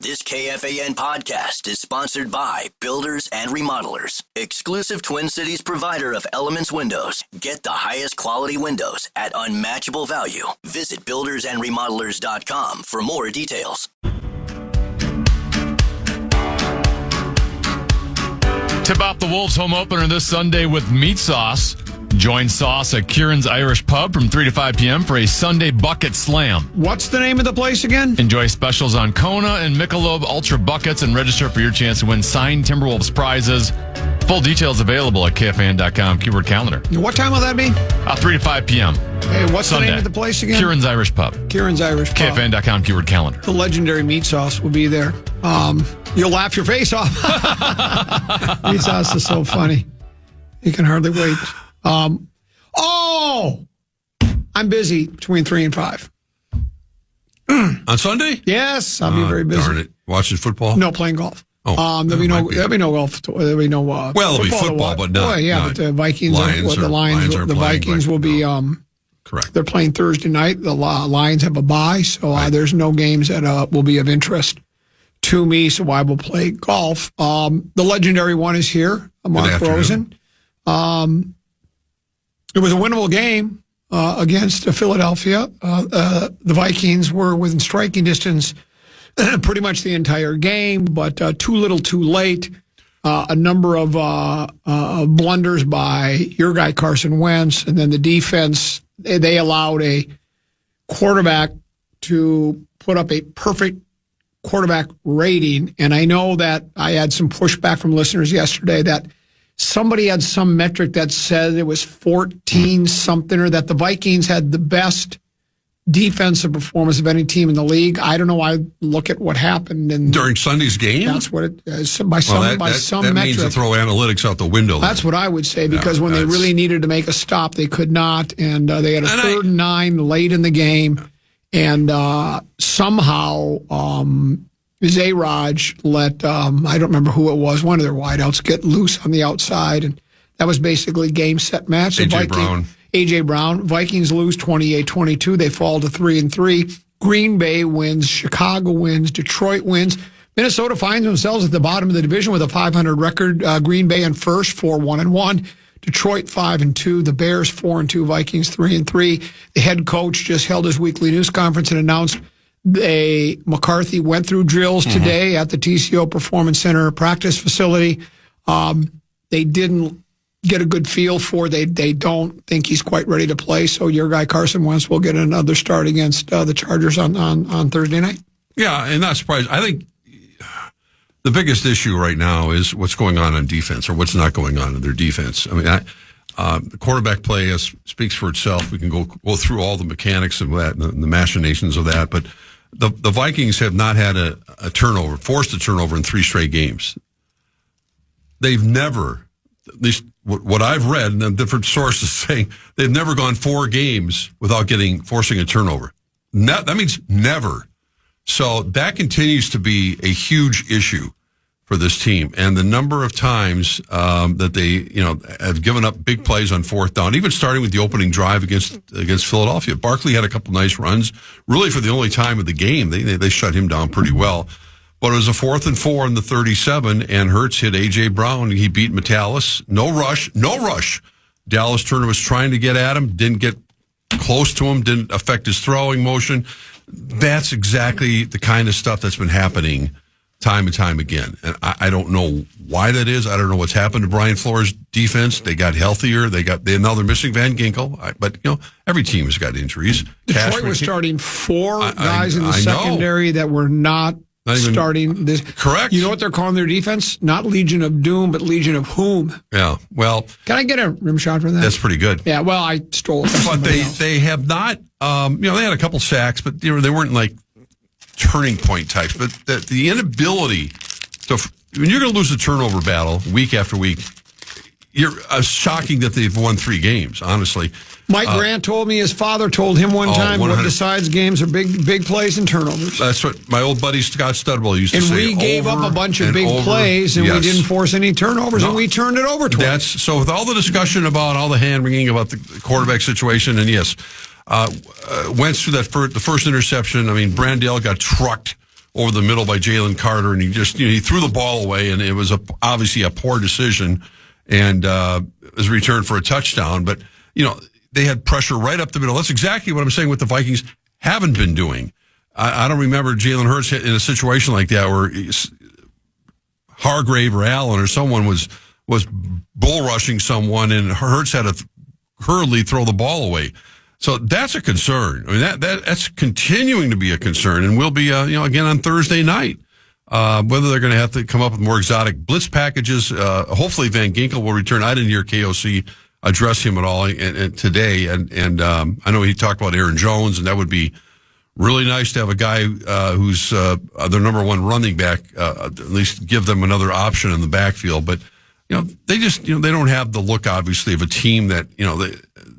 This KFAN podcast is sponsored by Builders and Remodelers, exclusive Twin Cities provider of Elements Windows. Get the highest quality windows at unmatchable value. Visit buildersandremodelers.com for more details. Tip off the Wolves home opener this Sunday with Meat Sauce. Join Sauce at Kieran's Irish Pub from 3 to 5 p.m. for a Sunday bucket slam. What's the name of the place again? Enjoy specials on Kona and Michelob Ultra buckets and register for your chance to win signed Timberwolves prizes. Full details available at KFAN.com, keyword calendar. What time will that be? 3 to 5 p.m. Hey, what's Sunday. the name of the place again? Kieran's Irish Pub. Kieran's Irish Pub. KFAN.com, keyword calendar. The legendary Meat Sauce will be there. You'll laugh your face off. Meat Sauce is so funny. You can hardly wait. I'm busy between 3 and 5. On Sunday? Yes, I'll be very busy. Darn it. Watching football? No, playing golf. Oh, there'll be no golf. There'll be no. Well, there'll be football, but not. But the Vikings. The Vikings will be. Correct. They're playing Thursday night. The Lions have a bye, so there's no games that will be of interest to me. So I will play golf. The legendary one is here, Mark Rosen. It was a winnable game against Philadelphia. The Vikings were within striking distance pretty much the entire game, but too little too late. A number of blunders by your guy Carson Wentz, and then the defense, they allowed a quarterback to put up a perfect quarterback rating. And I know that I had some pushback from listeners yesterday that somebody had some metric that said it was 14-something, or that the Vikings had the best defensive performance of any team in the league. I don't know. I look at what happened. And during Sunday's game? That's what it is. By some metric. That means to throw analytics out the window. That's what I would say, because when they really needed to make a stop, they could not. And they had a 3rd and 9 late in the game. And somehow Zayraj let, I don't remember who it was, one of their wideouts get loose on the outside. And that was basically game, set, match. A.J. Brown. Vikings lose 28-22. They fall to 3-3. Green Bay wins. Chicago wins. Detroit wins. Minnesota finds themselves at the bottom of the division with a 500 record. Green Bay in first, 4-1-1. Detroit 5-2. The Bears 4-2. Vikings 3-3. The head coach just held his weekly news conference and announced McCarthy went through drills today at the TCO Performance Center practice facility. They didn't get a good feel for. They don't think he's quite ready to play. So your guy Carson Wentz will get another start against the Chargers on Thursday night. Yeah, and not surprised. I think the biggest issue right now is what's going on defense, or what's not going on in their defense. I mean, the quarterback play speaks for itself. We can go through all the mechanics of that and the machinations of that, but the Vikings have not had a turnover, forced a turnover in 3 straight games. They've never, at least what I've read, and different sources saying, they've never gone 4 games without forcing a turnover. That means never. So that continues to be a huge issue for this team. And the number of times that they have given up big plays on 4th down, even starting with the opening drive against Philadelphia. Barkley had a couple nice runs, really for the only time of the game. They shut him down pretty well. But it was a 4th and 4 in the 37, and Hurts hit A.J. Brown. He beat Metellus. No rush. Dallas Turner was trying to get at him, didn't get close to him, didn't affect his throwing motion. That's exactly the kind of stuff that's been happening time and time again. And I don't know why that is. I don't know what's happened to Brian Flores' defense. They got healthier. Now they're missing Van Ginkel. But, every team has got injuries. Detroit was starting 4 guys in the secondary that were not starting this. Correct. You know what they're calling their defense? Not Legion of Doom, but Legion of Whom. Yeah. Well, can I get a rim shot for that? That's pretty good. Yeah. Well, I stole it. But they have not. They had a couple sacks, but they weren't like turning point types. But the inability to, when you're going to lose a turnover battle week after week, you're shocking that they've won 3 games. Honestly. Mike Grant told me his father told him one time what decides games are big plays and turnovers. That's what my old buddy Scott Studwell used to say. And we gave up a bunch of big plays, and we didn't force any turnovers, and we turned it over twice. So with all the discussion about all the hand-wringing about the quarterback situation, and yes, Wentz through the first interception. I mean, Brandale got trucked over the middle by Jalen Carter, and he threw the ball away, and it was obviously a poor decision, and was returned for a touchdown. But they had pressure right up the middle. That's exactly what I'm saying. What the Vikings haven't been doing. I don't remember Jalen Hurts in a situation like that where Hargrave or Allen or someone was bull rushing someone, and Hurts had to hurriedly throw the ball away. So that's a concern. I mean, that's continuing to be a concern, and will be again on Thursday night. Whether they're going to have to come up with more exotic blitz packages. Hopefully Van Ginkel will return. I didn't hear KOC address him at all today, and I know he talked about Aaron Jones, and that would be really nice to have a guy who's their number one running back, at least give them another option in the backfield. But they just they don't have the look, obviously, of a team that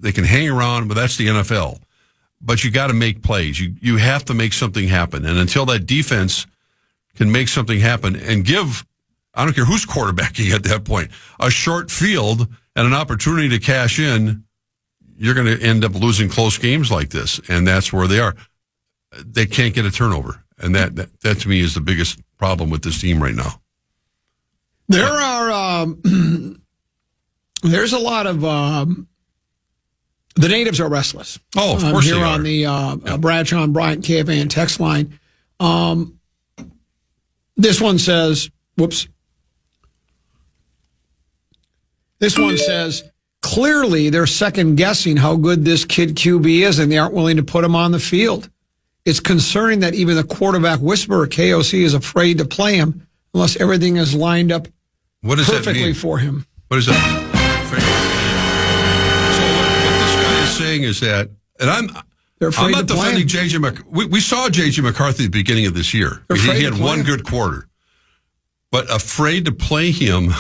they can hang around, but that's the NFL. But you got to make plays. You have to make something happen, and until that defense can make something happen and give, I don't care who's quarterbacking at that point, a short field and an opportunity to cash in, you're going to end up losing close games like this, and that's where they are. They can't get a turnover, and that to me is the biggest problem with this team right now. There are there's a lot of the natives are restless. Oh, of course here they are. On the Bradshaw and Bryant KFAN text line. This one says, whoops. This one says, clearly they're second guessing how good this kid QB is, and they aren't willing to put him on the field. It's concerning that even the quarterback whisperer, KOC, is afraid to play him unless everything is lined up perfectly for him. What does that mean? So what this guy is saying is that, and I'm not defending J.J. McCarthy. We saw J.J. McCarthy at the beginning of this year. He had one good quarter, but afraid to play him.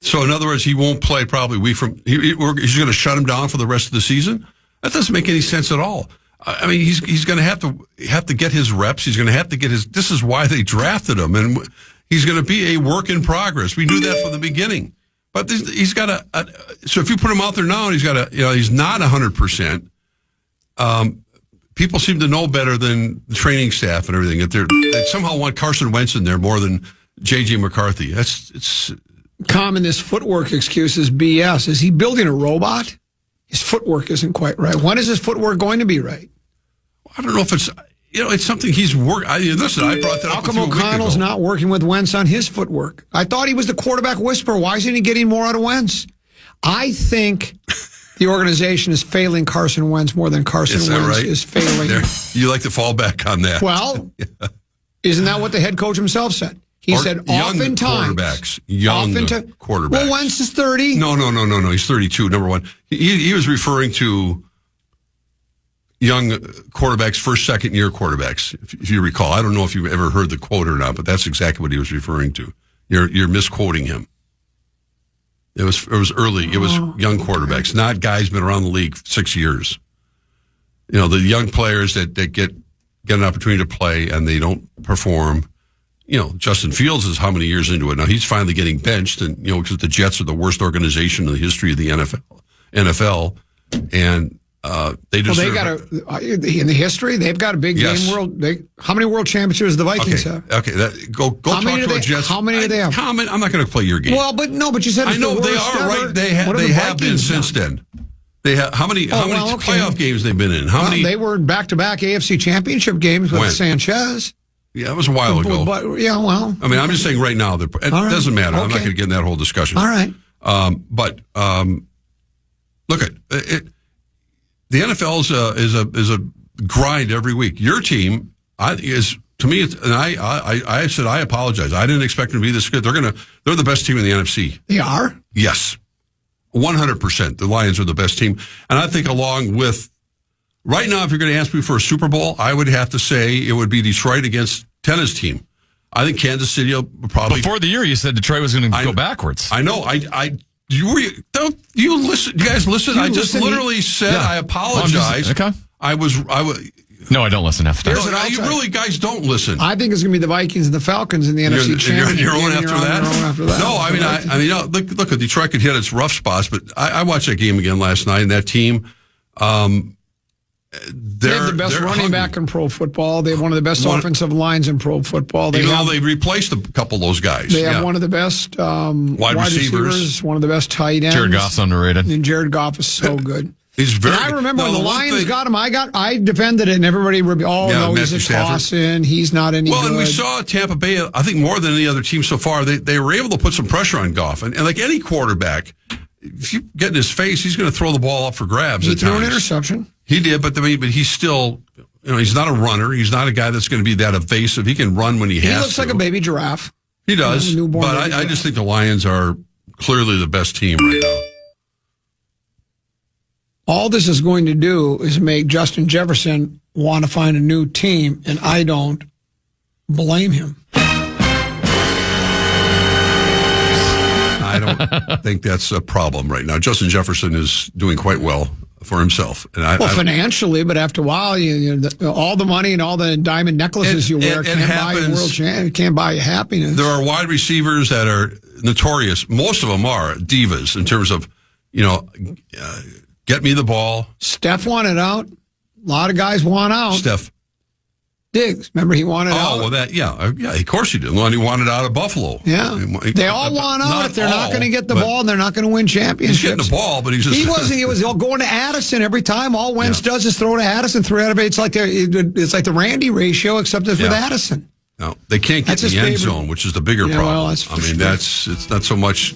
So in other words, he won't play probably he's going to shut him down for the rest of the season. That doesn't make any sense at all. I mean, he's going to have to get his reps. He's going to have to get his. This is why they drafted him, and he's going to be a work in progress. We knew that from the beginning. But he's got so if you put him out there now, and he's not 100%. People seem to know better than the training staff and everything. They somehow want Carson Wentz in there more than J.J. McCarthy. It's common. This footwork excuse is BS. Is he building a robot? His footwork isn't quite right. When is his footwork going to be right? I don't know if it's it's something he's worked. Listen, I brought that up. How come O'Connell's not working with Wentz on his footwork? I thought he was the quarterback whisperer. Why isn't he getting more out of Wentz? I think the organization is failing Carson Wentz more than Carson Wentz is failing. You like to fall back on that. Well, isn't that what the head coach himself said? He said oftentimes. Young quarterbacks. Well, Wentz is 30. No. He's 32, number one. He was referring to young quarterbacks, first, second-year quarterbacks, if you recall. I don't know if you've ever heard the quote or not, but that's exactly what he was referring to. You're misquoting him. It was early. It was young quarterbacks, not guys been around the league 6 years. The young players that get an opportunity to play and they don't perform. Justin Fields is how many years into it now? He's finally getting benched, and because the Jets are the worst organization in the history of the NFL, and they just they got in the history they've got a big game world. How many world championships do the Vikings have? Okay, go talk to a Jets. How many do they have? I'm not going to play your game. Well, but you said it's I know the they worst are ever. right. They have been since then. They have how many playoff games they've been in? How many? They were back-to-back AFC Championship games with Sanchez. Yeah, it was a while ago. But I'm just saying right now. It doesn't matter. Okay. I'm not going to get in that whole discussion. All right. But look at it. The NFL is a grind every week. Your team is, to me, and I said I apologize. I didn't expect them to be this good. They're the best team in the NFC. They are? Yes, 100%. The Lions are the best team, and I think along with. Right now, if you're going to ask me for a Super Bowl, I would have to say it would be Detroit against Tenna's team. I think Kansas City will probably. Before the year, you said Detroit was going to go backwards. I know. Don't you listen? You guys listen? I just literally said I apologize. Okay. I was. No, I don't listen half the time. You really guys don't listen. I think it's going to be the Vikings and the Falcons in the NFC Championship. You're on after that? No, I mean, look, Detroit could hit its rough spots, but I watched that game again last night, and that team. They have the best running back in pro football. They have one of the best offensive lines in pro football. They replaced a couple of those guys. They have one of the best wide receivers, one of the best tight ends. Jared Goff's underrated. And Jared Goff is so good. He's very. I remember when the Lions got him. I defended it, and everybody he's a toss-in. He's not any good. Well, and we saw Tampa Bay. I think more than any other team so far, they were able to put some pressure on Goff, and like any quarterback, if you get in his face, he's going to throw the ball up for grabs. He threw an interception. He did, but he's still, he's not a runner. He's not a guy that's going to be that evasive. He can run when he has to. He looks like a baby giraffe. He does, but I just think the Lions are clearly the best team right now. All this is going to do is make Justin Jefferson want to find a new team, and I don't blame him. I don't think that's a problem right now. Justin Jefferson is doing quite well for himself. And financially, but after a while, all the money and all the diamond necklaces you wear can't buy you world champion. Can't buy you happiness. There are wide receivers that are notorious. Most of them are divas in terms of, get me the ball. Steph wanted out. A lot of guys want out. Steph Diggs, remember he wanted out. Oh, well, yeah, of course he did. Well, he wanted out of Buffalo. Yeah, they all want out if they're not going to get the ball and they're not going to win championships. He's getting the ball, but he was going to Addison every time. All Wentz does is throw to Addison. It's like the Randy ratio, except it's with Addison. No, they can't get the end zone, which is the bigger problem. Well, it's not so much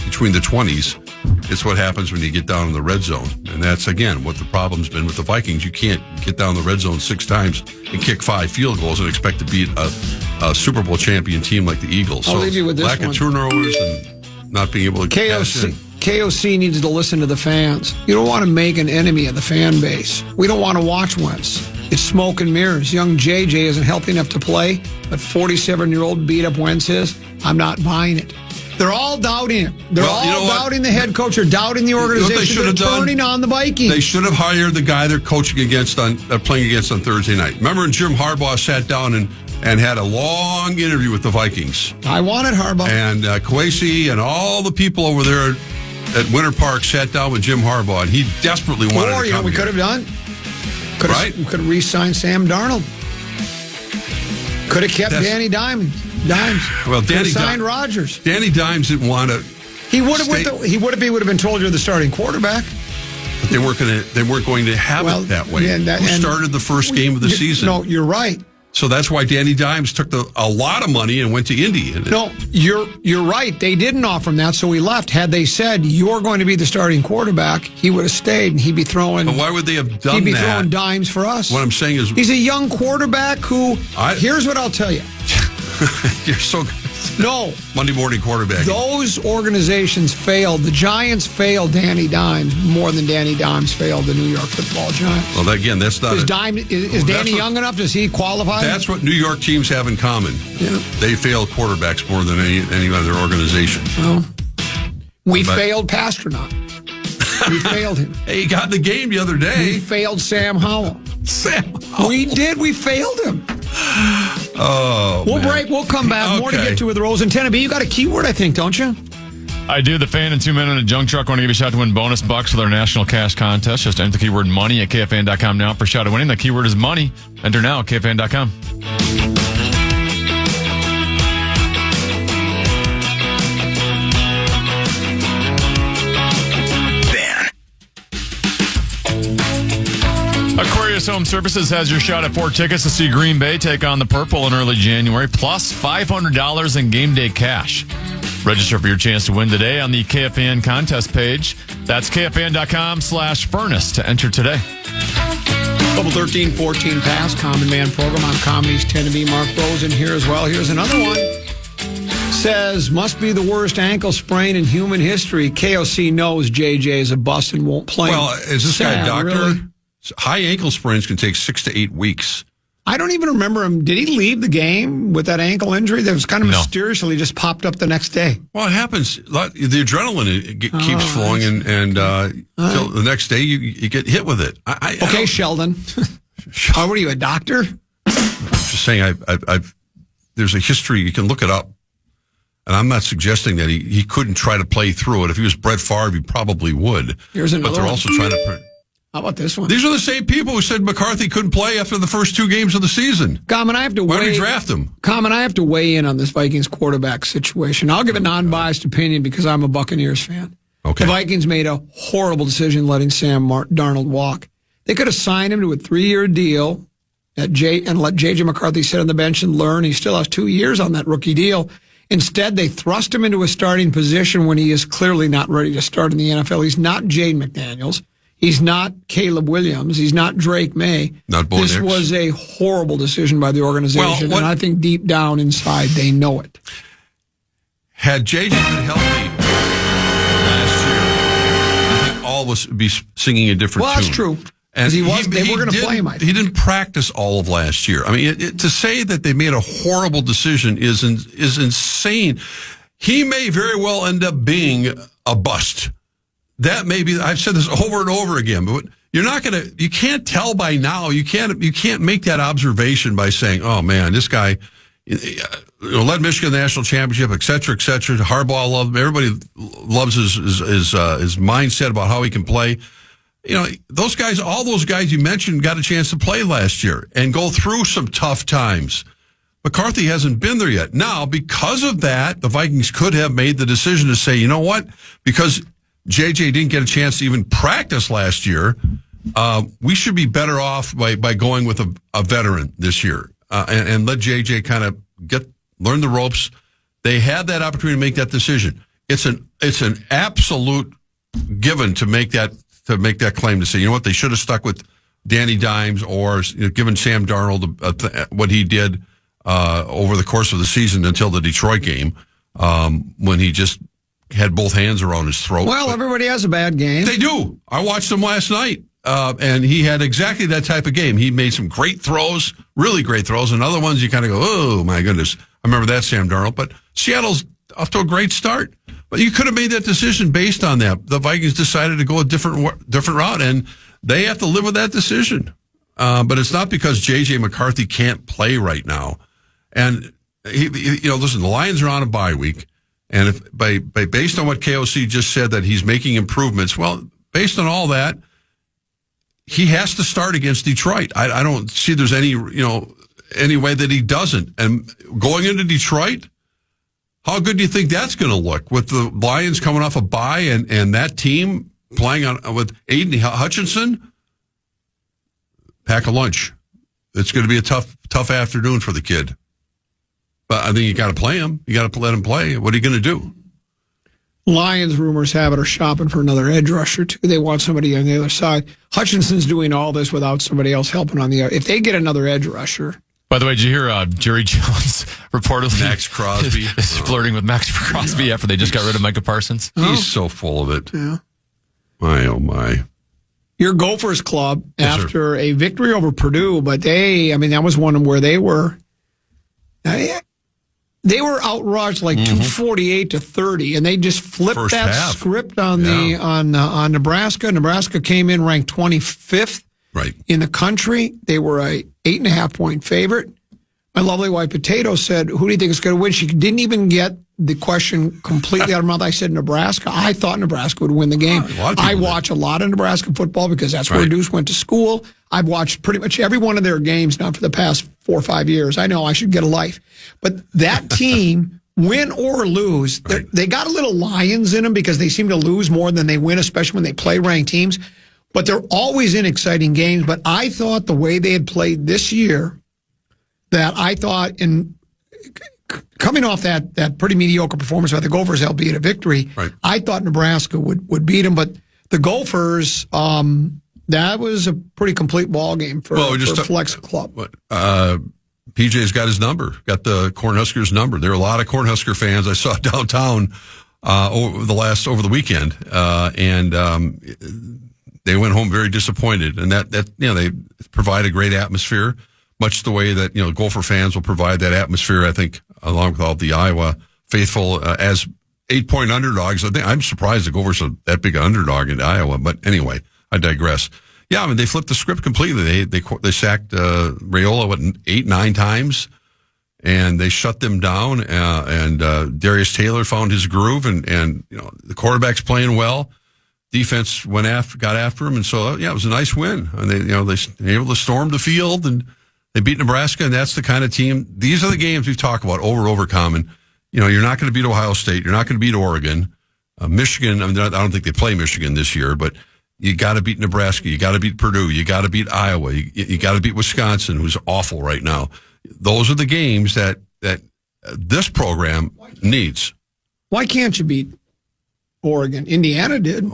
between the 20s. It's what happens when you get down in the red zone. And that's, again, what the problem's been with the Vikings. You can't get down the red zone 6 times and kick 5 field goals and expect to beat a Super Bowl champion team like the Eagles. I'll leave you with this lack of turnovers and not being able to KOC needs to listen to the fans. You don't want to make an enemy of the fan base. We don't want to watch Wentz. It's smoke and mirrors. Young JJ isn't healthy enough to play, but 47-year-old beat up Wentz is. I'm not buying it. They're all doubting it. They're all doubting the head coach. They're doubting the organization. They're turning on the Vikings. They should have hired the guy they're playing against on Thursday night. Remember when Jim Harbaugh sat down and had a long interview with the Vikings? I wanted Harbaugh. And Kwesi and all the people over there at Winter Park sat down with Jim Harbaugh, and he desperately wanted to come we could have done. We could have re-signed Sam Darnold. Could have kept Danny Dimes. Well, Danny signed Rodgers. Danny Dimes didn't want to. He would have been told you're the starting quarterback. But they weren't going to have it that way. Who started the first game of the season? No, you're right. So that's why Danny Dimes took a lot of money and went to Indy. No, you're right. They didn't offer him that, so he left. Had they said you're going to be the starting quarterback, he would have stayed, and he'd be throwing. But why would they have done that? He'd be throwing dimes for us. What I'm saying is, he's a young quarterback who. Here's what I'll tell you. You're so good. No. Monday morning quarterback. Those organizations failed. The Giants failed Danny Dimes more than Danny Dimes failed the New York Football Giants. Well, again, that's not. Is Danny young enough? Does he qualify? That's what New York teams have in common. Yeah. They fail quarterbacks more than any other organization. Well, we failed Pasternak. We failed him. Hey, he got in the game the other day. We failed Sam Howell. We did. We failed him. Oh, we'll break. We'll come back. Okay. More to get to with Rosen. But you got a keyword, I think, don't you? I do. The Fan in 2 minute junk truck. Want to give you a shot to win bonus bucks with our national cash contest. Just enter the keyword money at KFAN.com now for a shot at winning. The keyword is money. Enter now at KFAN.com. Aquarius Home Services has your shot at 4 tickets to see Green Bay take on the Purple in early January, plus $500 in game day cash. Register for your chance to win today on the KFAN contest page. That's KFAN.com/furnace to enter today. Double 13-14 pass, Common Man program on Comedy's 10 to be. Mark Rosen here as well. Here's another one. Says, must be the worst ankle sprain in human history. KOC knows JJ is a bust and won't play. Well, is this guy a doctor? Really? High ankle sprains can take 6 to 8 weeks. I don't even remember him. Did he leave the game with that ankle injury? That was kind of mysteriously just popped up the next day. Well, it happens. The adrenaline keeps flowing, and till the next day you get hit with it. Okay, Sheldon. What are you, a doctor? I'm just saying, there's a history. You can look it up. And I'm not suggesting that he couldn't try to play through it. If he was Brett Favre, he probably would. Here's another But they're also trying to... How about this one? These are the same people who said McCarthy couldn't play after the first 2 games of the season. Common, I have to Why did we draft him? Common, I have to weigh in on this Vikings quarterback situation. I'll give a non-biased opinion because I'm a Buccaneers fan. Okay. The Vikings made a horrible decision letting Sam Darnold walk. They could have signed him to a 3-year deal and let J.J. McCarthy sit on the bench and learn. He still has 2 years on that rookie deal. Instead, they thrust him into a starting position when he is clearly not ready to start in the NFL. He's not Jade McDaniels. He's not Caleb Williams. He's not Drake May. Not Bo This Nix. was a horrible decision by the organization, and I think deep down inside they know it. Had JJ been healthy last year, I think all of us would be singing a different tune. Well, that's true. And they were going to play him, I think. He didn't practice all of last year. I mean, to say that they made a horrible decision is insane. He may very well end up being a bust. That may be. I've said this over and over again, but you're not going to. You can't tell by now. You can't make that observation by saying, "Oh man, this guy led Michigan the national championship, et cetera, et cetera." Harbaugh loved him. Everybody loves his mindset about how he can play. Those guys, all those guys you mentioned, got a chance to play last year and go through some tough times. McCarthy hasn't been there yet. Now, because of that, the Vikings could have made the decision to say, you know what, because JJ didn't get a chance to even practice last year, we should be better off by going with a veteran this year and let JJ kind of learn the ropes. They had that opportunity to make that decision. It's an absolute given to make that claim to say, you know what, they should have stuck with Danny Dimes or given Sam Darnold what he did over the course of the season until the Detroit game when he just had both hands around his throat. Well, everybody has a bad game. They do. I watched him last night, and he had exactly that type of game. He made some great throws, really great throws, and other ones you kind of go, oh, my goodness. I remember that, Sam Darnold. But Seattle's off to a great start. But you could have made that decision based on that. The Vikings decided to go a different route, and they have to live with that decision. But it's not because J.J. McCarthy can't play right now. And, listen, the Lions are on a bye week. And if based on what KOC just said that he's making improvements, well, based on all that, he has to start against Detroit. I don't see there's any way that he doesn't. And going into Detroit, how good do you think that's going to look with the Lions coming off a bye and that team playing with Aiden Hutchinson? Pack a lunch. It's going to be a tough afternoon for the kid. But I think you got to play him. You got to let him play. What are you going to do? Lions, rumors have it, are shopping for another edge rusher, too. They want somebody on the other side. Hutchinson's doing all this without somebody else helping on the other. If they get another edge rusher. By the way, did you hear Jerry Jones reportedly Max Crosby is flirting with Max Crosby after they just got rid of Micah Parsons? He's so full of it. Yeah. My, oh, my. Your Gophers club, yes, after a victory over Purdue, but that was one where they were outrushed like 248-30, and they just flipped First that half. script on Nebraska. Nebraska came in ranked 25th in the country. They were a 8.5-point favorite. My lovely wife Potato said, "Who do you think is going to win?" She didn't even get the question completely out of her mouth. I said Nebraska. I thought Nebraska would win the game. I watch a lot of Nebraska football because that's where Deuce went to school. I've watched pretty much every one of their games now for the past 4 or 5 years. I know I should get a life. But that team, win or lose, they got a little Lions in them because they seem to lose more than they win, especially when they play ranked teams. But they're always in exciting games. But I thought the way they had played this year, that I thought coming off that pretty mediocre performance by the Gophers, albeit a victory, I thought Nebraska would beat them. But the Gophers, that was a pretty complete ball game for Flex Club. PJ's got his number, got the Cornhuskers number. There are a lot of Cornhusker fans I saw downtown over the weekend, and they went home very disappointed. And that they provide a great atmosphere, much the way that Gopher fans will provide that atmosphere. I think along with all the Iowa faithful as 8-point underdogs. I'm surprised the Gophers are that big an underdog in Iowa. But anyway, I digress. Yeah, I mean, they flipped the script completely. They sacked Raiola 8-9 times, and they shut them down. And Darius Taylor found his groove, and the quarterback's playing well. defense got after him, and so it was a nice win. And they were able to storm the field, and they beat Nebraska, and that's the kind of team. These are the games we've talked about over and over, Common. You're not going to beat Ohio State. You're not going to beat Oregon. Michigan, I don't think they play Michigan this year, but you got to beat Nebraska. You got to beat Purdue. You got to beat Iowa. You got to beat Wisconsin, who's awful right now. Those are the games that this program needs. Why can't you beat Oregon? Indiana did.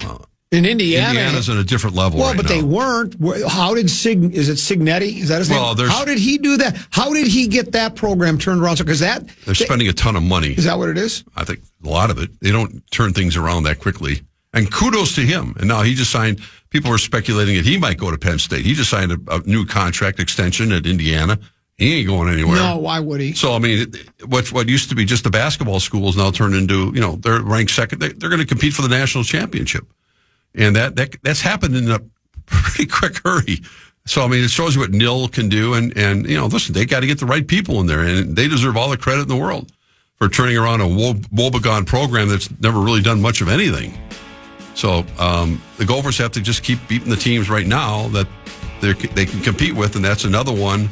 Indiana's on a different level. Well, but they weren't. How did is it Signetti? Is that his name? How did he do that? How did he get that program turned around? Because they're spending a ton of money. Is that what it is? I think a lot of it. They don't turn things around that quickly. And kudos to him. And now he just signed. People were speculating that he might go to Penn State. He just signed a new contract extension at Indiana. He ain't going anywhere. No, why would he? So, I mean, what used to be just the basketball schools now turned into, they're ranked second. They're going to compete for the national championship. And that's happened in a pretty quick hurry. So, I mean, it shows you what Nil can do. And listen, they got to get the right people in there. And they deserve all the credit in the world for turning around a woebegone program that's never really done much of anything. So, the Gophers have to just keep beating the teams right now that they can compete with. And that's another one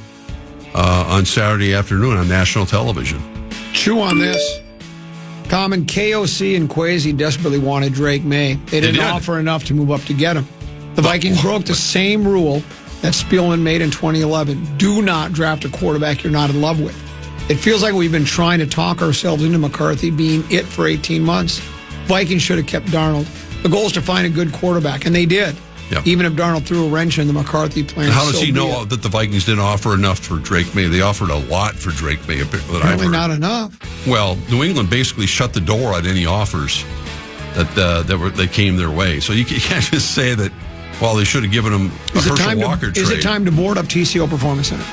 on Saturday afternoon on national television. Chew on this. Common, KOC and Kwesi desperately wanted Drake May. They didn't offer enough to move up to get him. The Vikings broke the same rule that Spielman made in 2011. Do not draft a quarterback you're not in love with. It feels like we've been trying to talk ourselves into McCarthy being it for 18 months. Vikings should have kept Darnold. The goal is to find a good quarterback, and they did. Yep. Even if Darnold threw a wrench in the McCarthy plan. And how does he know that the Vikings didn't offer enough for Drake May? They offered a lot for Drake May. Apparently not enough. Well, New England basically shut the door on any offers that came their way. So you can't just say that, they should have given him a Herschel Walker trade. Is it time to board up TCO Performance Center?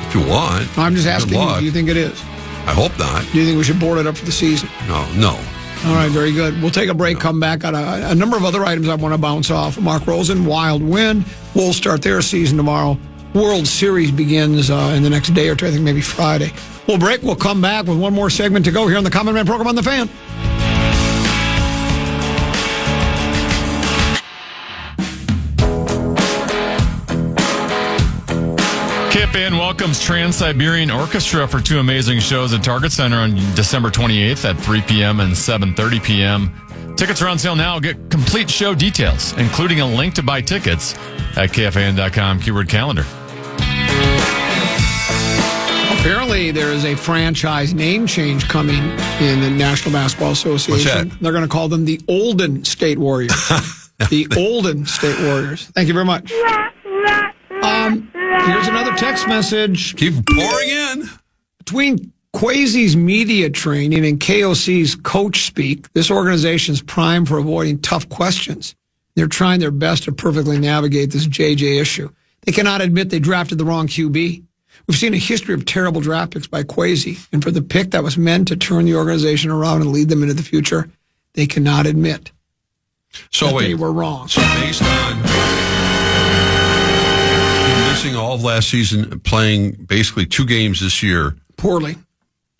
If you want. I'm just asking you, do you think it is? I hope not. Do you think we should board it up for the season? No. All right, very good. We'll take a break, come back. Got a number of other items I want to bounce off. Mark Rosen, wild win. Wolves start their season tomorrow. World Series begins in the next day or two, I think maybe Friday. We'll break. We'll come back with one more segment to go here on the Common Man program on The Fan. KFAN welcomes Trans-Siberian Orchestra for 2 amazing shows at Target Center on December 28th at 3 p.m. and 7:30 p.m. Tickets are on sale now. Get complete show details, including a link to buy tickets at KFAN.com, /calendar. Apparently, there is a franchise name change coming in the National Basketball Association. What's that? They're going to call them the Olden State Warriors. The Olden State Warriors. Thank you very much. Here's another text message. Keep pouring in. Between Kwesi's media training and KOC's coach speak, this organization is primed for avoiding tough questions. They're trying their best to perfectly navigate this JJ issue. They cannot admit they drafted the wrong QB. We've seen a history of terrible draft picks by Kwesi, and for the pick that was meant to turn the organization around and lead them into the future, they cannot admit that they were wrong. So based on missing all of last season, playing basically 2 games this year. Poorly.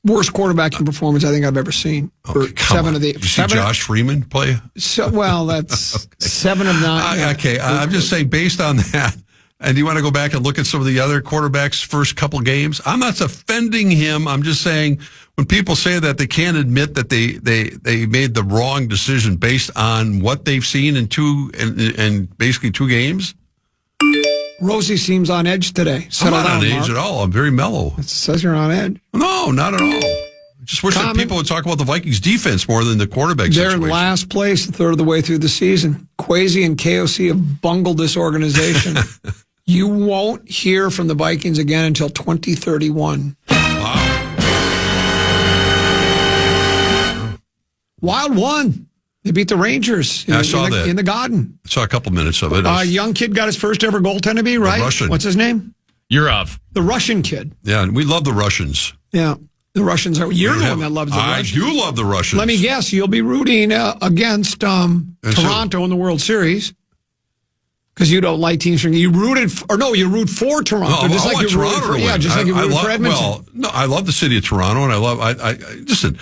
Worst quarterbacking performance I think I've ever seen. Okay, Did you see Josh Freeman play? That's okay. 7 of 9. Okay, I'm just saying based on that, and you want to go back and look at some of the other quarterbacks' first couple games? I'm not offending him. I'm just saying when people say that, they can't admit that they made the wrong decision based on what they've seen in basically 2 games. Rosie seems on edge today. I'm not on edge at all. I'm very mellow. It says you're on edge. No, not at all. I just wish that people would talk about the Vikings defense more than the quarterback situation. They're in last place a third of the way through the season. Kwesi and KOC have bungled this organization. You won't hear from the Vikings again until 2031. Wow. Wild one. They beat the Rangers in the Garden. I saw a couple minutes of it. A young kid got his first ever goaltender bee, right? Russian. What's his name? Yurov. The Russian kid. Yeah, and we love the Russians. Yeah, the Russians are. You're the one that loves the Russians. I do love the Russians. Let me guess, you'll be rooting against Toronto in the World Series because you don't like teams from. You root for Toronto. No, I want Toronto to win. Just like you rooted for Edmonton. Well, no, I love the city of Toronto, and listen.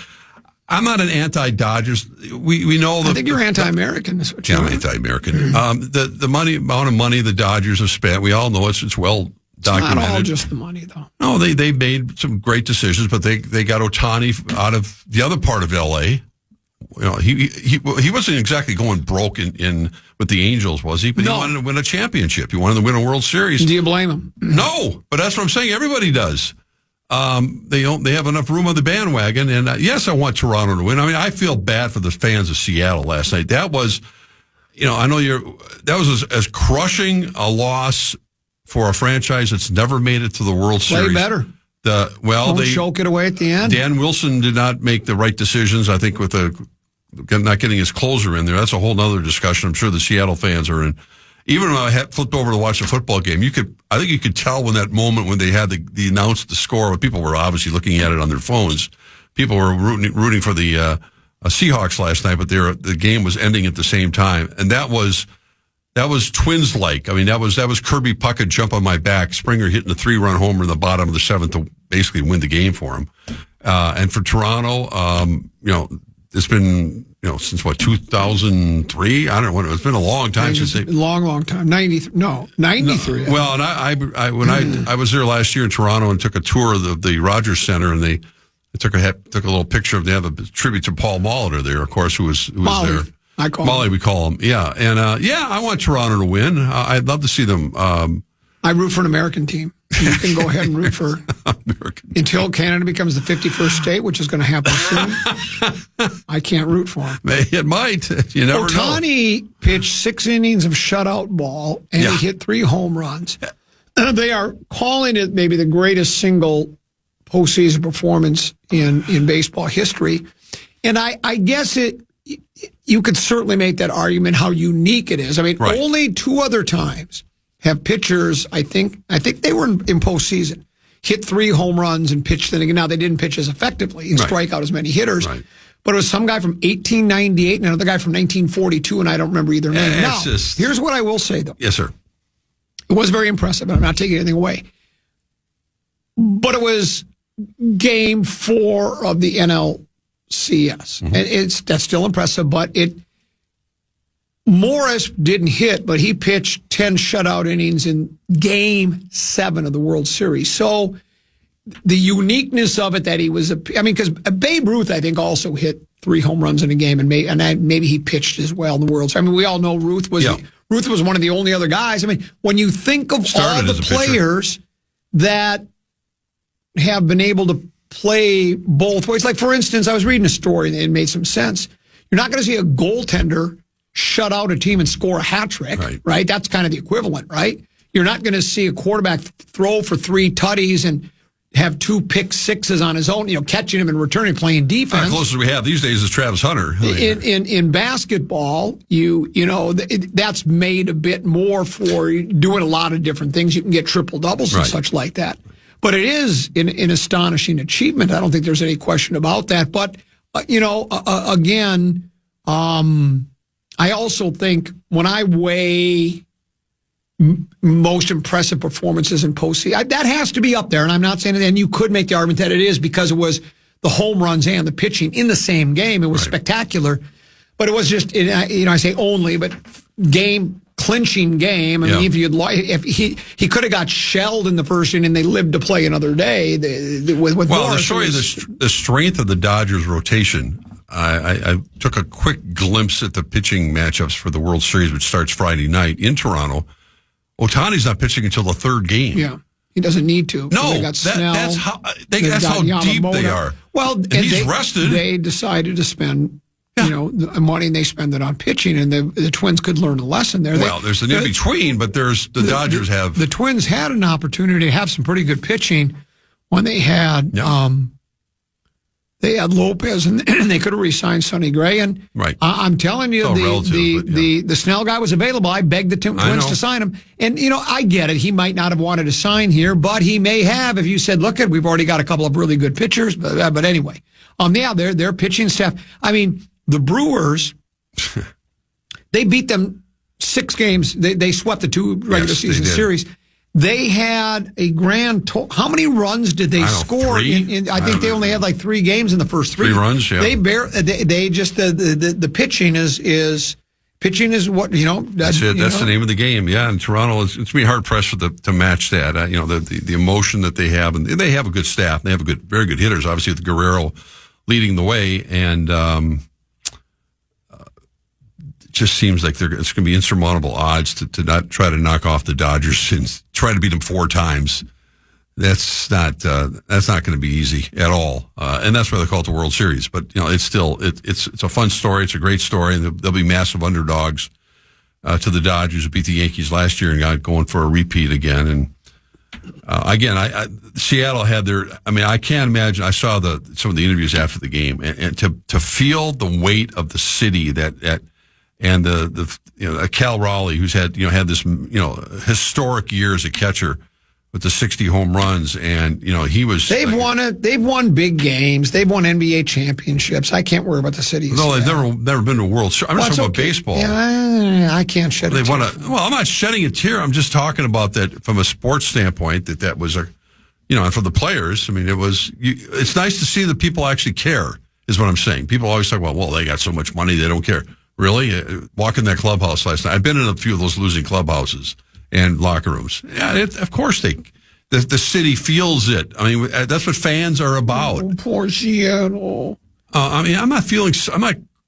I'm not an anti-Dodgers. We know I think you're anti-American. Is what you're I'm anti-American. The amount of money the Dodgers have spent, we all know it's well documented. Not all just the money, though. No, they made some great decisions, but they got Ohtani out of the other part of L.A. You know, he wasn't exactly going broke in with the Angels, was he? But he wanted to win a championship. He wanted to win a World Series. Do you blame him? No, but that's what I'm saying. Everybody does. They have enough room on the bandwagon, and yes, I want Toronto to win. I mean, I feel bad for the fans of Seattle last night. That was, I know that was as crushing a loss for a franchise that's never made it to the World Series. Play better. They choke it away at the end. Dan Wilson did not make the right decisions. I think with not getting his closer in there, that's a whole nother discussion. I'm sure the Seattle fans are in. Even when I had flipped over to watch the football game, I think you could tell when that moment when they had the announced the score, but people were obviously looking at it on their phones. People were rooting for the Seahawks last night, but the game was ending at the same time, and that was Twins-like. I mean, that was Kirby Puckett jump on my back, Springer hitting a 3-run homer in the bottom of the 7th to basically win the game for him. And for Toronto, it's been since 2003. I don't know. It's been a long time since they long time. 93. No, 93. No. Well, and I when I was there last year in Toronto and took a tour of the Rogers Center, and they took a little picture of. They have a tribute to Paul Molitor there, of course, who was Molly. there. I call Molly, him. we call him. Yeah, and I want Toronto to win. I'd love to see them. I root for an American team. You can go ahead and root for until Canada becomes the 51st state, which is going to happen soon. I can't root for them. It might. You never know. Ohtani pitched 6 innings of shutout ball, and he hit 3 home runs. They are calling it maybe the greatest single postseason performance in baseball history. And I guess you could certainly make that argument how unique it is. I mean, only 2 other times have pitchers, I think they were in postseason, hit 3 home runs and pitched then again. Now, they didn't pitch as effectively and strike out as many hitters, but it was some guy from 1898 and another guy from 1942, and I don't remember either name. Now, here's what I will say, though. Yes, sir. It was very impressive, and I'm not taking anything away. But it was game 4 of the NLCS, and that's still impressive, but Morris didn't hit, but he pitched 10 shutout innings in Game 7 of the World Series. So the uniqueness of it that he was, because Babe Ruth, I think, also hit 3 home runs in a game, and maybe he pitched as well in the World Series. I mean, we all know Ruth was one of the only other guys. I mean, when you think of all the players that have been able to play both ways, like, for instance, I was reading a story and it made some sense. You're not going to see a goaltender shut out a team and score a hat trick, right? That's kind of the equivalent, right? You're not going to see a quarterback throw for 3 tutties and have 2 pick sixes on his own, catching him and returning, playing defense. The closest we have these days is Travis Hunter. In basketball, that's made a bit more for doing a lot of different things. You can get triple doubles and such like that. But it is an astonishing achievement. I don't think there's any question about that. But again, I also think when I weigh most impressive performances in postseason, that has to be up there. And I'm not saying it, and you could make the argument that it is because it was the home runs and the pitching in the same game. It was spectacular. But it was just, I say only, but clinching game. I mean, if he could have got shelled in the first inning and they lived to play another day with Morris. To show you the strength of the Dodgers rotation, I took a quick glimpse at the pitching matchups for the World Series, which starts Friday night in Toronto. Ohtani's not pitching until the 3rd game. Yeah, he doesn't need to. No, they got Snell, that's how deep they are. Well, and he's rested. They decided to spend the money, and they spend it on pitching, and the Twins could learn a lesson there. There's an in-between, but the Dodgers have... The Twins had an opportunity to have some pretty good pitching when they had... They had Lopez, and they could have re-signed Sonny Gray. And I'm telling you, the Snell guy was available. I begged the Twins to sign him. And, I get it. He might not have wanted to sign here, but he may have if you said, look, we've already got a couple of really good pitchers. But anyway, their pitching staff. I mean, the Brewers, they beat them 6 games. They swept the 2 regular season series. They had a grand total. How many runs did they score? I think they only had like 3 games in the first 3. 3 runs, yeah. They just the pitching is what, That's it. That's the name of the game. Yeah, and Toronto it's going to be hard pressed to match that. The emotion that they have, and they have a good staff. They have very good hitters. Obviously, with Guerrero leading the way, and it just seems like it's going to be insurmountable odds to not try to knock off the Dodgers and try to beat them 4 times. That's not going to be easy at all, and that's why they call it the World Series. But it's still it's a fun story. It's a great story, and they'll be massive underdogs to the Dodgers who beat the Yankees last year and got going for a repeat again. And Seattle had their. I mean, I can't imagine. I saw some of the interviews after the game, and to feel the weight of the city and the Cal Raleigh, who's had this historic year as a catcher with the 60 home runs, and he was. They've won big games. They've won NBA championships. I can't worry about the city. No, they've never been to a World Series. I'm just talking about baseball. Yeah, I can't shed a tear. Well, I'm not shedding a tear. I'm just talking about that from a sports standpoint. That was and for the players. I mean, it was. It's nice to see that people actually care. Is what I'm saying. People always talk about, well, they got so much money, they don't care. Really? Walking that clubhouse last night. I've been in a few of those losing clubhouses and locker rooms. Yeah, of course the city feels it. I mean, that's what fans are about. Oh, poor Seattle. I mean, I'm not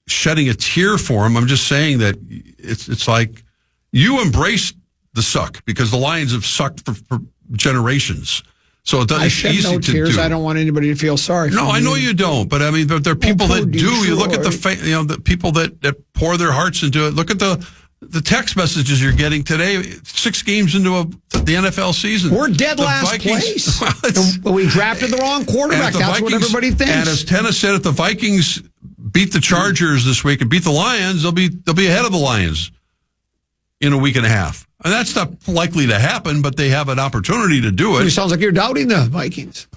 shedding a tear for them. I'm just saying that it's like you embrace the suck because the Lions have sucked for generations. So I shed no tears. I don't want anybody to feel sorry for me. No, I know you don't, but I mean, but there are people that do. Detroit. You look at the people that pour their hearts into it. Look at the text messages you're getting today. 6 games into the NFL season, we're dead last place. We drafted the wrong quarterback. That's what everybody thinks. And as Tennis said, if the Vikings beat the Chargers this week and beat the Lions, they'll be ahead of the Lions in a week and a half. And that's not likely to happen, but they have an opportunity to do it. It sounds like you're doubting the Vikings.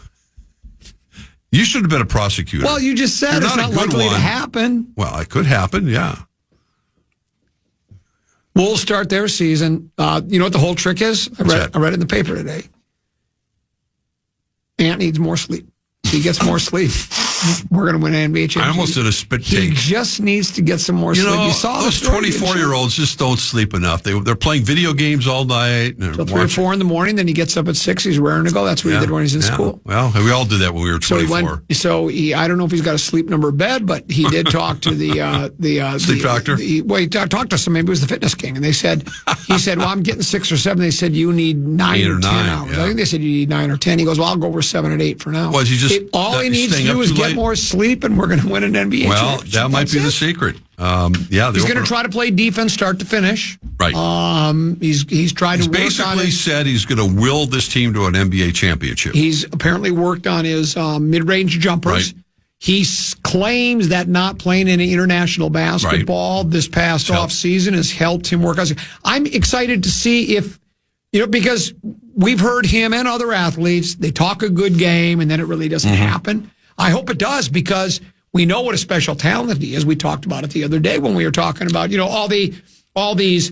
You should have been a prosecutor. Well, you just said it's not likely to happen. Well, it could happen, yeah. Wolves start their season. You know what the whole trick is? I read it in the paper today. Ant needs more sleep. He gets more sleep. We're going to win an NBA championship. I almost did a spit take. He just needs to get some more sleep. You saw those 24-year-olds just don't sleep enough. They're playing video games all night. Till 3 or 4 in the morning, then he gets up at 6. He's raring to go. That's what he did when he's in school. Well, we all did that when we were 24. I don't know if he's got a sleep number bed, but he did talk to the sleep doctor. He talked to some. Maybe it was the Fitness King, and he said, well, I'm getting 6 or 7. They said you need 9 or 10 hours. Yeah. I think they said you need 9 or 10. He goes, well, I'll go over 7 and 8 for now. Well, all he needs to do is get more sleep, and we're going to win an NBA championship. Well, that might be the secret. He's going to try to play defense start to finish. Right. He's tried to work on it. He's basically said he's going to will this team to an NBA championship. He's apparently worked on his mid-range jumpers. Right. He claims that not playing any international basketball this past offseason has helped him work on it. I'm excited to see if, because we've heard him and other athletes, they talk a good game and then it really doesn't happen. I hope it does because we know what a special talent he is. We talked about it the other day when we were talking about, all these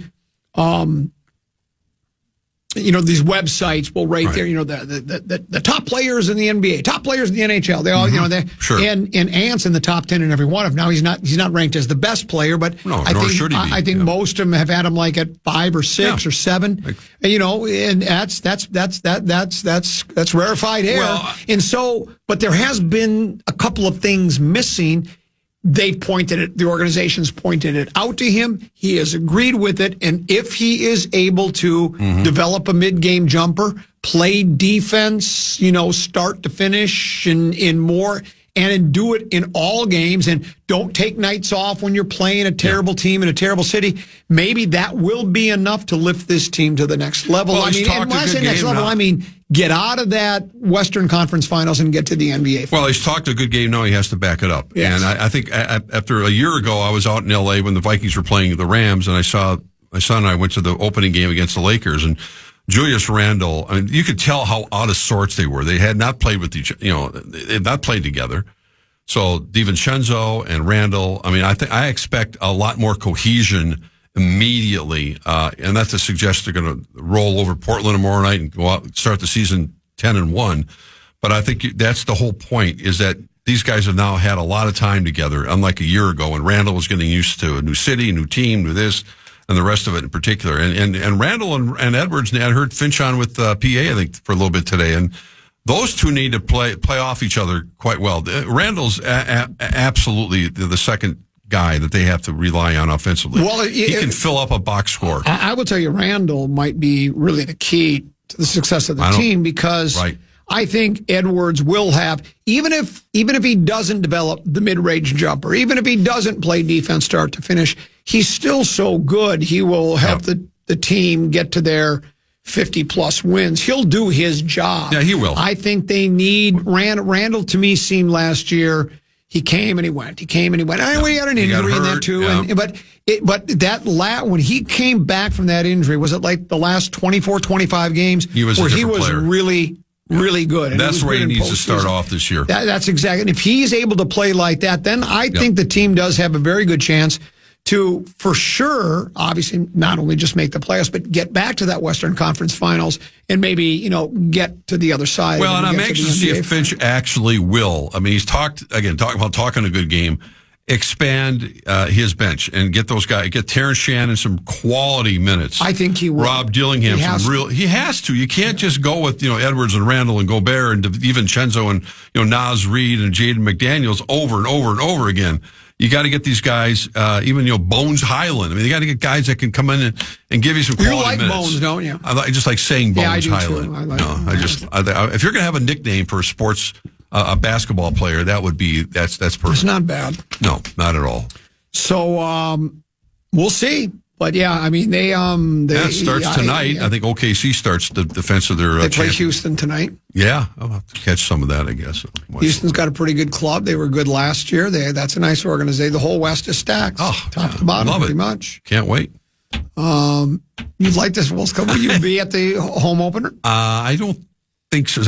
these websites will rate there, the top players in the NBA, top players in the NHL. They all, and Ant's in the top 10 in every one of them. Now he's not ranked as the best player, but I think most of them have had him like at 5 or 6 or 7. And that's rarefied air. Well, but there has been a couple of things missing. The organization's pointed it out to him. He has agreed with it. And if he is able to develop a mid-game jumper, play defense, start to finish in more, and do it in all games, and don't take nights off when you're playing a terrible team in a terrible city, maybe that will be enough to lift this team to the next level. Well, and when I say next level, I mean get out of that Western Conference Finals and get to the NBA Finals. Well, he's talked a good game. Now he has to back it up. Yes. And I think after a year ago, I was out in L.A. when the Vikings were playing the Rams, and I saw my son and I went to the opening game against the Lakers, and Julius Randle, I mean, you could tell how out of sorts they were. They had not played with they had not played together. So DiVincenzo and Randle, I mean, I expect a lot more cohesion immediately. And not to suggest they're going to roll over Portland tomorrow night and go out and start the season 10-1. But I think that's the whole point, is that these guys have now had a lot of time together, unlike a year ago when Randall was getting used to a new city, new team, new this, and the rest of it in particular. And Randall and Edwards, and I heard Finch on with PA, I think, for a little bit today. And those two need to play off each other quite well. Randall's absolutely the second guy that they have to rely on offensively. Well, he can fill up a box score. I will tell you, Randall might be really the key to the success of the team, because I think Edwards will have, even if he doesn't develop the mid-range jumper, even if he doesn't play defense start to finish, he's still so good. He will help the team get to their 50-plus wins. He'll do his job. Yeah, he will. I think they need Randall. To me, seemed last year, he came and he went. He came and he went. I know he had an injury in there too. Yeah. But that when he came back from that injury, was it like the last 24, 25 games he was really good? And that's where he needs to start off this year. That's exactly. And if he's able to play like that, then I think the team does have a very good chance to, for sure, obviously not only just make the playoffs, but get back to that Western Conference Finals and maybe, get to the other side. Well, and I'm anxious to see if Finch actually will. I mean, he's talking about talking a good game, expand his bench and get those guys, get Terrence Shannon some quality minutes. I think he will. Rob Dillingham he has to. You can't just go with, Edwards and Randall and Gobert and DiVincenzo and, Naz Reid and Jaden McDaniels over and over and over again. You got to get these guys, even Bones Highland. I mean, you got to get guys that can come in and give you some quality minutes. You like Bones, don't you? I just like saying Bones Highland. Too. If you're going to have a nickname for a basketball player, that's perfect. It's not bad. No, not at all. So we'll see. But yeah, I mean that starts tonight. I think OKC starts the defense of their. They play Houston tonight. Yeah, I'll have to catch some of that, I guess. Houston's got a pretty good club. They were good last year. That's a nice organization. The whole West is stacked, top to bottom, pretty much. Can't wait. You'd like this World Cup? Will you be at the home opener? I don't think so.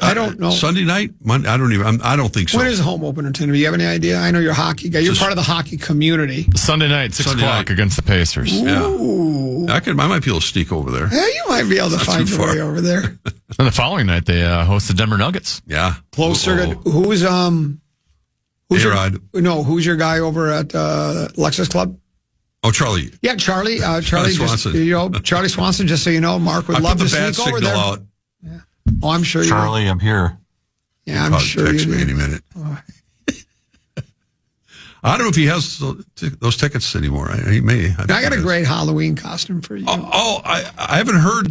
I don't know. Sunday night? Monday? I don't think so. When is the home opener tonight? Do you have any idea? I know you're a hockey guy. You're part of the hockey community. Sunday night, 6 o'clock against the Pacers. Ooh. Yeah. I might be able to sneak over there. Yeah, you might be able to find your way over there. And the following night, they host the Denver Nuggets. Yeah. Closer. Who's A-Rod. who's your guy over at Lexus Club? Oh, Charlie. Yeah, Charlie. Charlie Swanson. Charlie Swanson, just so you know, Mark would love to sneak over there. Out. Yeah. Oh, I'm sure you Charlie, I'm here. Yeah, I'm sure text you me any minute. Oh. I don't know if he has those tickets anymore. He may. I got a great Halloween costume for you. I haven't heard.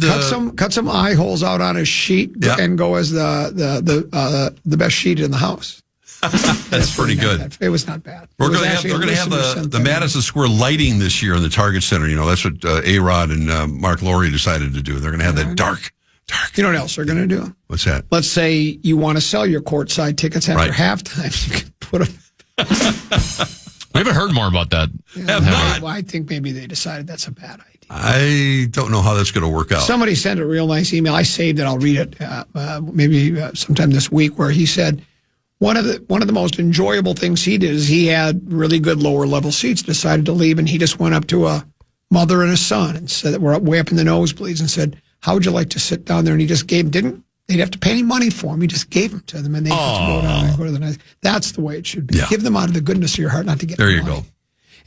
Cut some eye holes out on his sheet and go as the best sheet in the house. That's pretty good. It was not bad. They're going to have the Madison Square lighting this year in the Target Center. That's what A-Rod and Mark Laurie decided to do. They're going to have that dark. You know what else they're going to do? What's that? Let's say you want to sell your courtside tickets after halftime. You can put them. We haven't heard more about that. Well, I think maybe they decided that's a bad idea. I don't know how that's going to work out. Somebody sent a real nice email. I saved it. I'll read it maybe sometime this week, where he said one of the most enjoyable things he did is he had really good lower level seats, decided to leave, and he just went up to a mother and a son and said that we're way up in the nosebleeds and said, how would you like to sit down there? And he just they'd have to pay any money for him. He just gave them to them, and they had to go down and go to the nice. That's the way it should be. Yeah. Give them out of the goodness of your heart, not to get there. You money. go.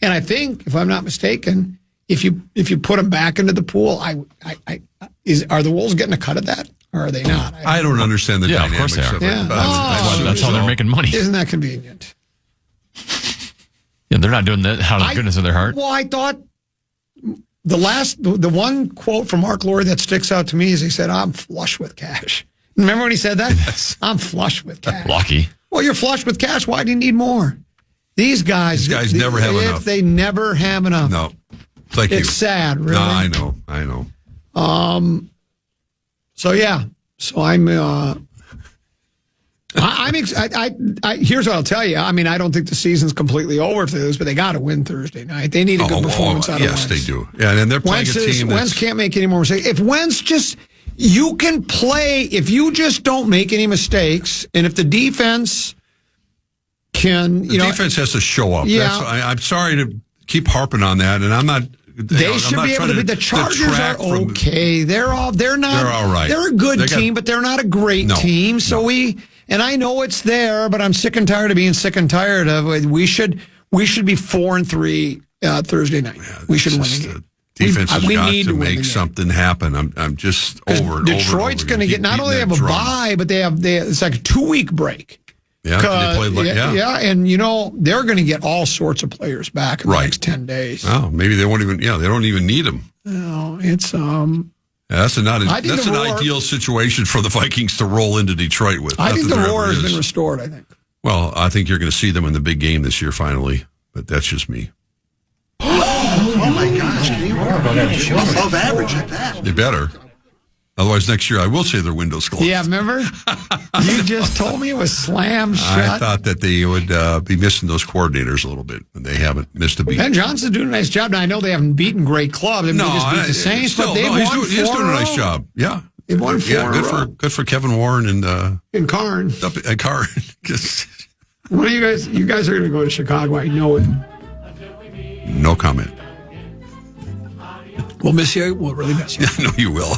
And I think, if I'm not mistaken, if you put them back into the pool, are the Wolves getting a cut of that, or are they not? I don't understand the dynamics of it. Yeah. That's how they're making money. Isn't that convenient? Yeah, they're not doing that out of the goodness of their heart. Well, I thought. The one quote from Mark Laurie that sticks out to me is he said, "I'm flush with cash." Remember when he said that? Yes. I'm flush with cash. Lucky. Well, you're flush with cash. Why do you need more? These guys never have enough. They never have enough. No, it's sad. Really. No, I know. So yeah. So I'm here's what I'll tell you. I mean, I don't think the season's completely over for this, but they got to win Thursday night. They need a good performance out of Wentz. Yes, they do. Yeah, and they're playing a team. Wentz can't make any more mistakes. If Wentz you can play if you just don't make any mistakes, and if the defense can, defense has to show up. Yeah. I'm sorry to keep harping on that, and I'm not They should be able to be. The Chargers are okay. They're not. They're all right. They're a good team, but they're not a great team. So and I know it's there, but I'm sick and tired of being sick and tired of it. We should be 4-3 Thursday night. Yeah, we should win the game. Defense has got to make something happen. I'm just over. Detroit's going to get not only have a bye, but it's like a 2-week break. Yeah, they played and they're going to get all sorts of players back in the next 10 days. Oh, maybe they won't even. Yeah, they don't even need them. No, it's that's an ideal situation for the Vikings to roll into Detroit with. I think the roar has been restored. I think. Well, I think you're going to see them in the big game this year finally, but that's just me. Oh my gosh! Above average at that. They better. Otherwise, next year I will say their window's closed. Yeah, remember? You just told me it was slammed shut. I thought that they would be missing those coordinators a little bit, and they haven't missed a beat. Ben Johnson's doing a nice job. Now, I know they haven't beaten great clubs. They just beat the Saints, but they won 4. He's doing a nice job. Yeah. They won 4. Yeah, good for Kevin Warren and Karn. Karn. What are you guys? You guys are going to go to Chicago. I know it. No comment. We'll miss you. We'll really miss you. I know you will.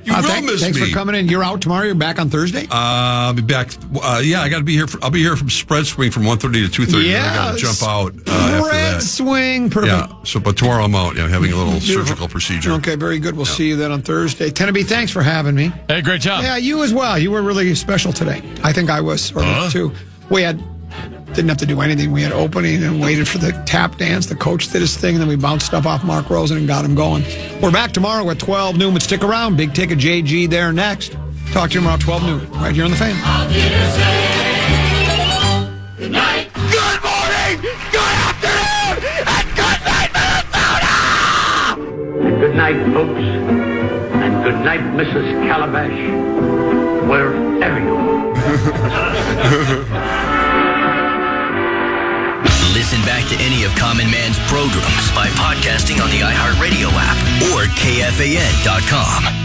You will miss me. Thanks for coming in. You're out tomorrow. You're back on Thursday? I'll be back. I got to be here. I'll be here from Spread Swing from 1:30 to 2:30. Yeah. I got to jump out after that. Spread Swing. Perfect. Yeah. But tomorrow I'm out. Having a little surgical procedure. Okay, very good. We'll see you then on Thursday. Teneby, thanks for having me. Hey, great job. Yeah, you as well. You were really special today. I think I was too. We didn't have to do anything. We had opening and waited for the tap dance. The coach did his thing, and then we bounced stuff off Mark Rosen and got him going. We're back tomorrow at 12 noon, but stick around. Big Ticket JG there next. Talk to you tomorrow at 12 noon, right here on The Fan. Good night. Good morning. Good afternoon. And good night, Minnesota. And good night, folks. And good night, Mrs. Calabash. Wherever you are. Listen back to any of Common Man's programs by podcasting on the iHeartRadio app or KFAN.com.